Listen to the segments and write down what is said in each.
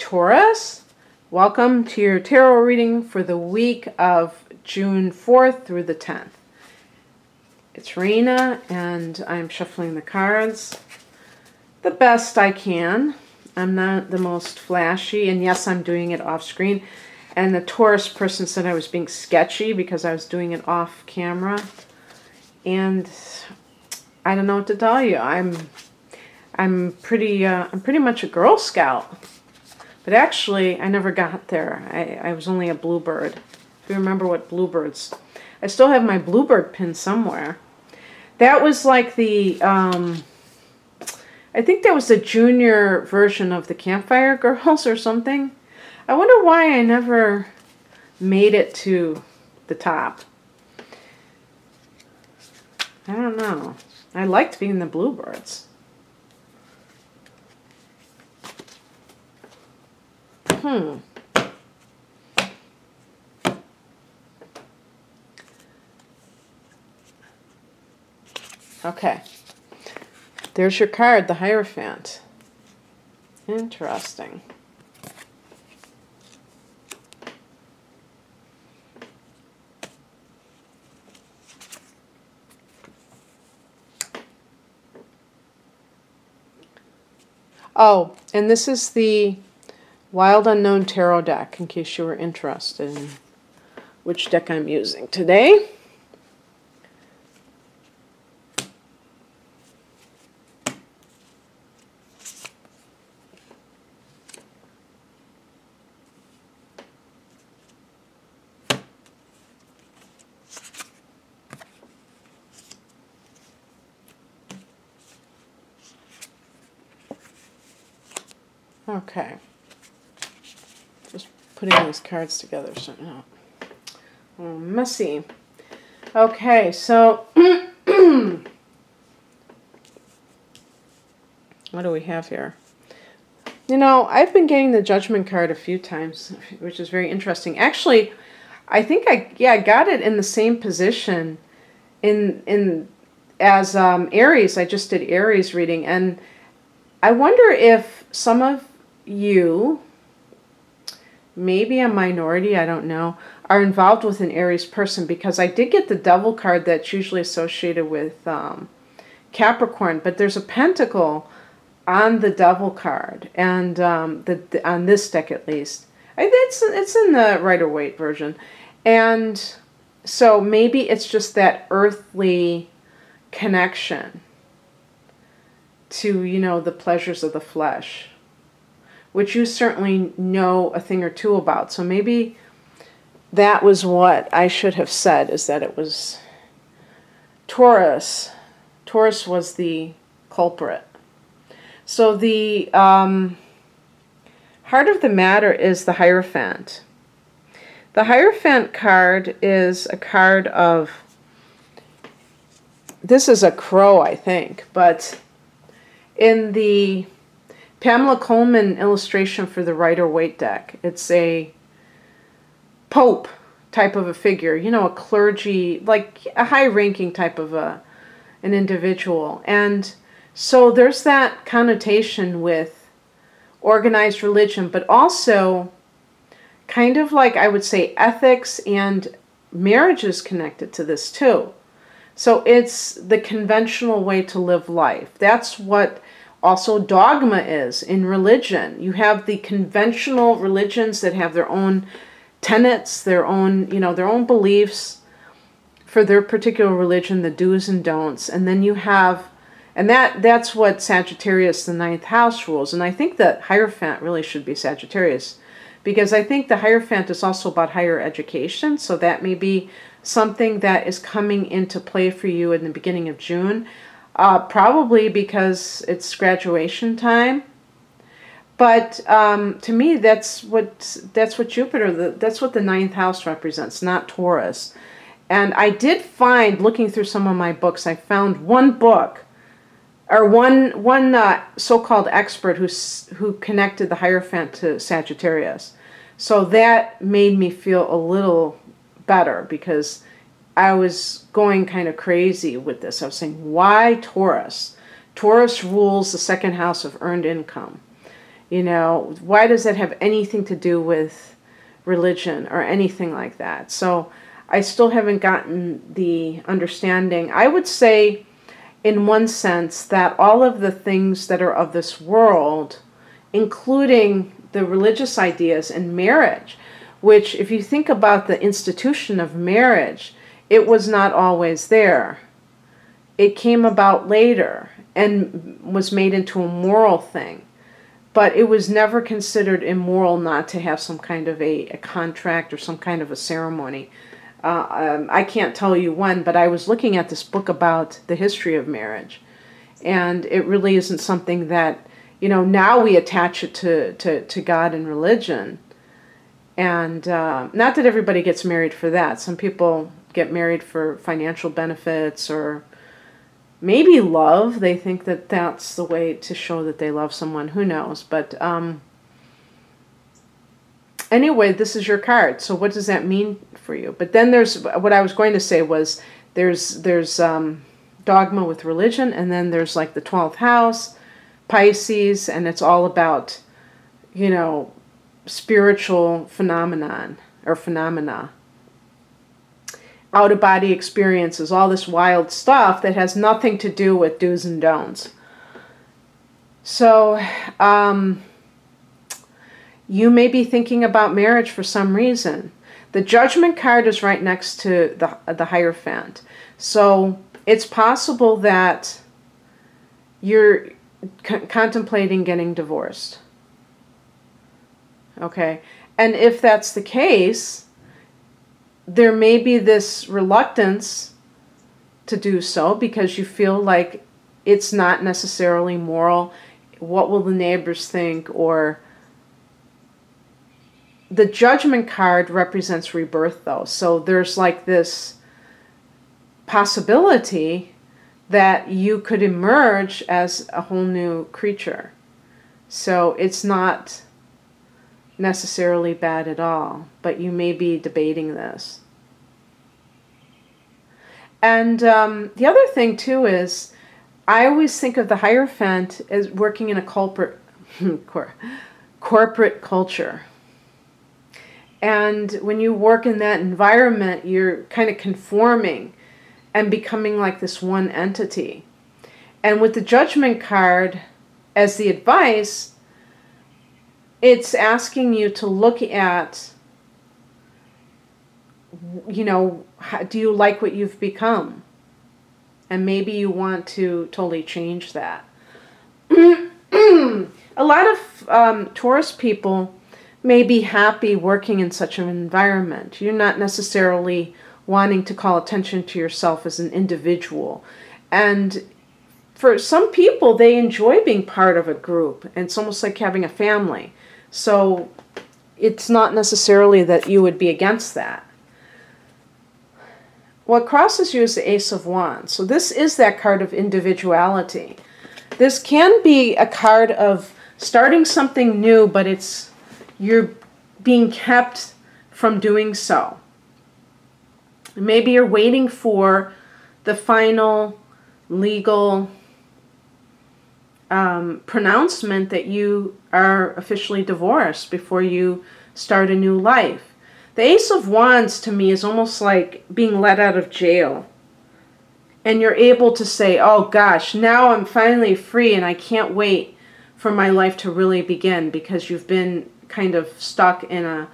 Taurus, welcome to your tarot reading for the week of June 4th through the 10th. It's Raina and I'm shuffling the cards the best I can. I'm not the most flashy, and yes, I'm doing it off screen. And the Taurus person said I was being sketchy because I was doing it off camera. And I don't know what to tell you. I'm pretty much a Girl Scout. But actually, I never got there. I was only a bluebird. If you remember what bluebirds... I still have my bluebird pin somewhere. That was like the... I think that was the junior version of the Campfire Girls or something. I wonder why I never made it to the top. I don't know. I liked being the bluebirds. Okay. There's your card, the Hierophant. Interesting. Oh, and this is the Wild Unknown Tarot deck, in case you were interested in which deck I'm using today. Okay. Just putting these cards together so not messy. Okay, so what do we have here? You know, I've been getting the Judgment card a few times, which is very interesting. Actually, I think I got it in the same position as Aries. I just did Aries reading, and I wonder if some of you, maybe a minority, I don't know, are involved with an Aries person, because I did get the Devil card that's usually associated with Capricorn, but there's a pentacle on the Devil card, and on this deck at least. It's in the Rider-Waite version, and so maybe it's just that earthly connection to, you know, the pleasures of the flesh, which you certainly know a thing or two about. So maybe that was what I should have said, is that it was Taurus. Taurus was the culprit. So the heart of the matter is the Hierophant. The Hierophant card is a card of, this is a crow, I think, but in the Pamela Coleman illustration for the Rider-Waite deck, it's a pope type of a figure, you know, a clergy, like a high-ranking type of an individual. And so there's that connotation with organized religion, but also kind of like, I would say, ethics, and marriage is connected to this too. So it's the conventional way to live life. That's what also dogma is in religion. You have the conventional religions that have their own tenets, their own, you know, their own beliefs for their particular religion, the do's and don'ts. And then you have, and that's what Sagittarius, the 9th house, rules. And I think that Hierophant really should be Sagittarius, because I think the Hierophant is also about higher education. So that may be something that is coming into play for you in the beginning of June. Probably because it's graduation time, but to me that's what Jupiter, that's what the 9th house represents, not Taurus. And I did find, looking through some of my books, I found one book, or one so-called expert who connected the Hierophant to Sagittarius. So that made me feel a little better, because I was going kind of crazy with this. I was saying, why Taurus? Taurus rules the 2nd house of earned income. You know, why does that have anything to do with religion or anything like that? So I still haven't gotten the understanding. I would say, in one sense, that all of the things that are of this world, including the religious ideas and marriage, which, if you think about the institution of marriage, it was not always there. It came about later and was made into a moral thing. But it was never considered immoral not to have some kind of a contract or some kind of a ceremony. I can't tell you when, but I was looking at this book about the history of marriage. And it really isn't something that, you know, now we attach it to God and religion. And not that everybody gets married for that. Some people get married for financial benefits or maybe love. They think that that's the way to show that they love someone. Who knows? But anyway, this is your card. So what does that mean for you? But then there's, what I was going to say was, there's dogma with religion, and then there's like the 12th house, Pisces, and it's all about, you know, spiritual phenomenon or phenomena. Out-of-body experiences, all this wild stuff that has nothing to do with do's and don'ts. So, you may be thinking about marriage for some reason. The Judgment card is right next to the Hierophant. So, it's possible that you're contemplating getting divorced. Okay? And if that's the case, there may be this reluctance to do so because you feel like it's not necessarily moral. What will the neighbors think? Or the Judgment card represents rebirth, though. So there's like this possibility that you could emerge as a whole new creature. So it's not necessarily bad at all, but you may be debating this. And the other thing too is, I always think of the Hierophant as working in a corporate culture. And when you work in that environment, you're kind of conforming and becoming like this one entity. And with the Judgment card as the advice, it's asking you to look at, you know, do you like what you've become? And maybe you want to totally change that. A lot of Taurus people may be happy working in such an environment. You're not necessarily wanting to call attention to yourself as an individual. And for some people, they enjoy being part of a group. And it's almost like having a family. So it's not necessarily that you would be against that. What crosses you is the Ace of Wands. So this is that card of individuality. This can be a card of starting something new, but you're being kept from doing so. Maybe you're waiting for the final legal pronouncement that you are officially divorced before you start a new life. The Ace of Wands to me is almost like being let out of jail. And you're able to say, oh gosh, now I'm finally free and I can't wait for my life to really begin, because you've been kind of stuck in an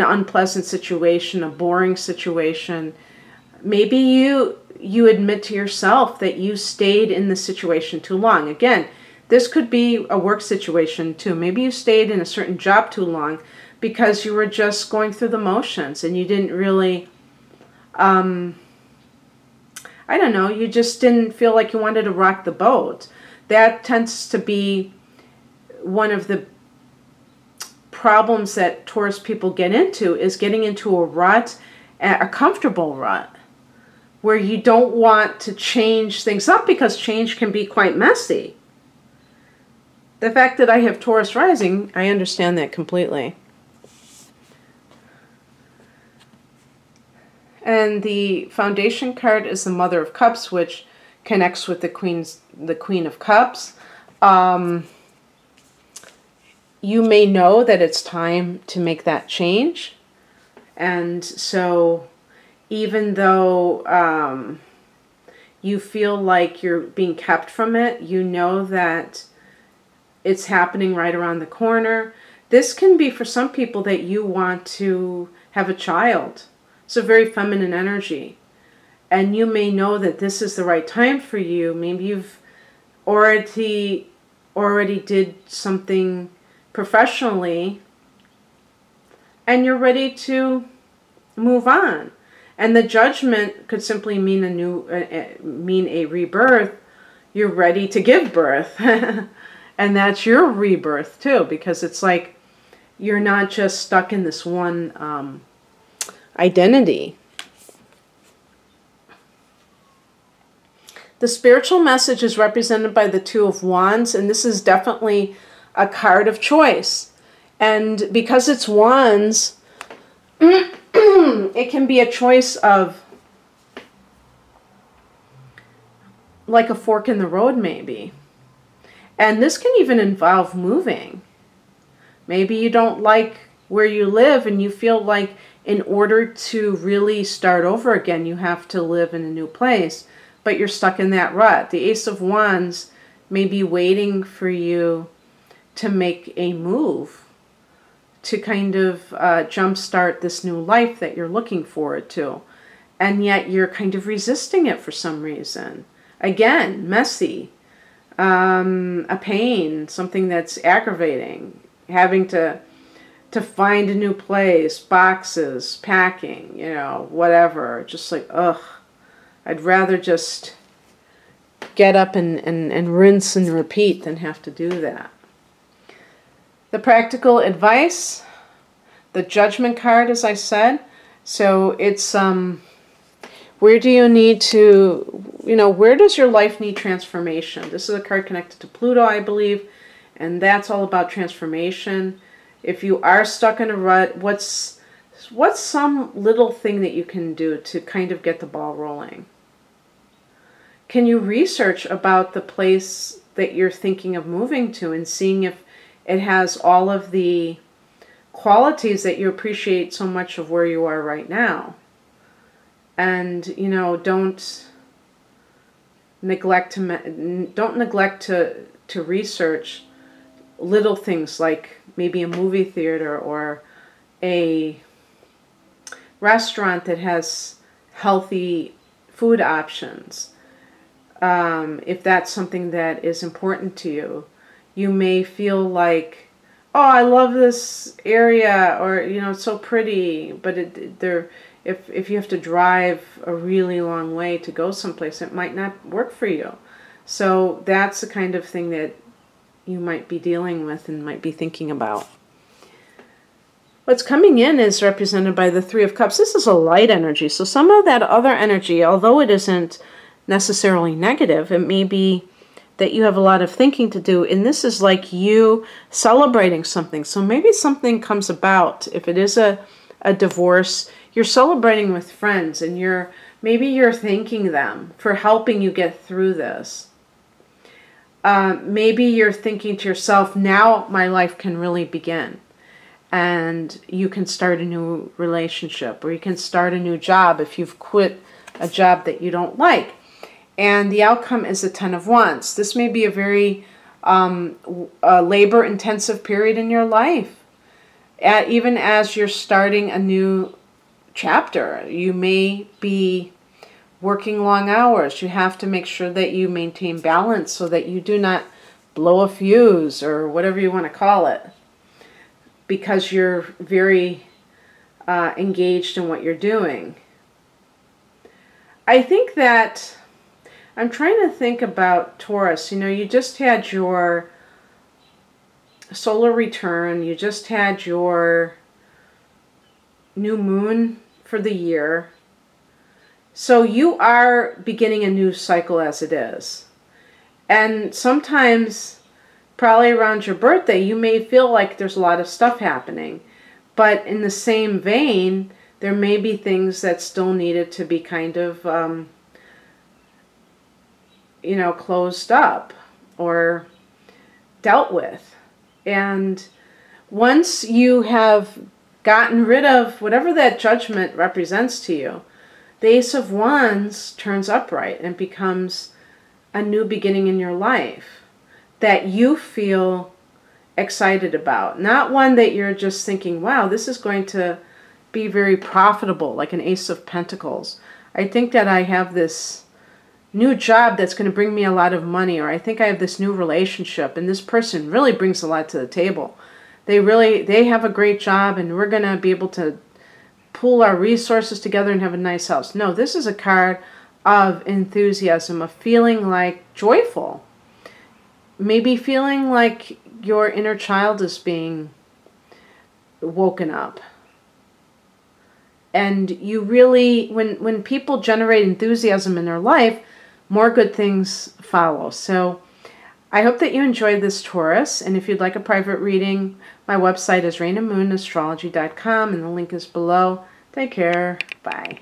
unpleasant situation, a boring situation. Maybe you admit to yourself that you stayed in the situation too long. Again, this could be a work situation too. Maybe you stayed in a certain job too long because you were just going through the motions and you didn't really, I don't know, you just didn't feel like you wanted to rock the boat. That tends to be one of the problems that Taurus people get into, is getting into a rut, a comfortable rut, where you don't want to change things up because change can be quite messy. The fact that I have Taurus rising, I understand that completely. And the foundation card is the Mother of Cups, which connects with the Queen of Cups. you may know that it's time to make that change. And so even though you feel like you're being kept from it, you know that it's happening right around the corner. This can be for some people that you want to have a child. It's a very feminine energy. And you may know that this is the right time for you. Maybe you've already did something professionally and you're ready to move on. And the Judgment could simply mean a rebirth. You're ready to give birth. And that's your rebirth too, because it's like you're not just stuck in this one identity. The spiritual message is represented by the Two of Wands, and this is definitely a card of choice. And because it's Wands, it can be a choice of like a fork in the road maybe. And this can even involve moving. Maybe you don't like where you live and you feel like in order to really start over again, you have to live in a new place. But you're stuck in that rut. The Ace of Wands may be waiting for you to make a move to kind of jumpstart this new life that you're looking forward to. And yet you're kind of resisting it for some reason. Again, messy. A pain, something that's aggravating. Having to find a new place, boxes, packing, you know, whatever. Just like, ugh. I'd rather just get up and rinse and repeat than have to do that. The practical advice, the Judgment card, as I said. So it's, where do you need to, you know, where does your life need transformation? This is a card connected to Pluto, I believe, and that's all about transformation. If you are stuck in a rut, what's some little thing that you can do to kind of get the ball rolling? Can you research about the place that you're thinking of moving to and seeing if it has all of the qualities that you appreciate so much of where you are right now? And, you know, don't neglect to research little things like maybe a movie theater or a restaurant that has healthy food options. If that's something that is important to you, you may feel like, oh, I love this area, or, you know, it's so pretty, but if you have to drive a really long way to go someplace, it might not work for you. So that's the kind of thing that you might be dealing with and might be thinking about. What's coming in is represented by the Three of Cups. This is a light energy, so some of that other energy, although it isn't necessarily negative, it may be that you have a lot of thinking to do, and this is like you celebrating something. So maybe something comes about. If it is a divorce, you're celebrating with friends, and maybe you're thanking them for helping you get through this. Maybe you're thinking to yourself, now my life can really begin, and you can start a new relationship, or you can start a new job if you've quit a job that you don't like. And the outcome is the Ten of Wands. This may be a very labor-intensive period in your life. Even as you're starting a new chapter, you may be working long hours. You have to make sure that you maintain balance so that you do not blow a fuse or whatever you want to call it, because you're very engaged in what you're doing. I think that I'm trying to think about Taurus. You know, you just had your solar return. You just had your new moon for the year. So you are beginning a new cycle as it is. And sometimes, probably around your birthday, you may feel like there's a lot of stuff happening. But in the same vein, there may be things that still needed to be kind of you know, closed up or dealt with. And once you have gotten rid of whatever that judgment represents to you, the Ace of Wands turns upright and becomes a new beginning in your life that you feel excited about. Not one that you're just thinking, wow, this is going to be very profitable, like an Ace of Pentacles. I think that I have this new job that's going to bring me a lot of money, or I think I have this new relationship and this person really brings a lot to the table. They have a great job and we're going to be able to pool our resources together and have a nice house. No, this is a card of enthusiasm, of feeling like joyful. Maybe feeling like your inner child is being woken up. And you really, when people generate enthusiasm in their life, more good things follow. So I hope that you enjoyed this, Taurus. And if you'd like a private reading, my website is rainamoon.astrology.com and the link is below. Take care. Bye.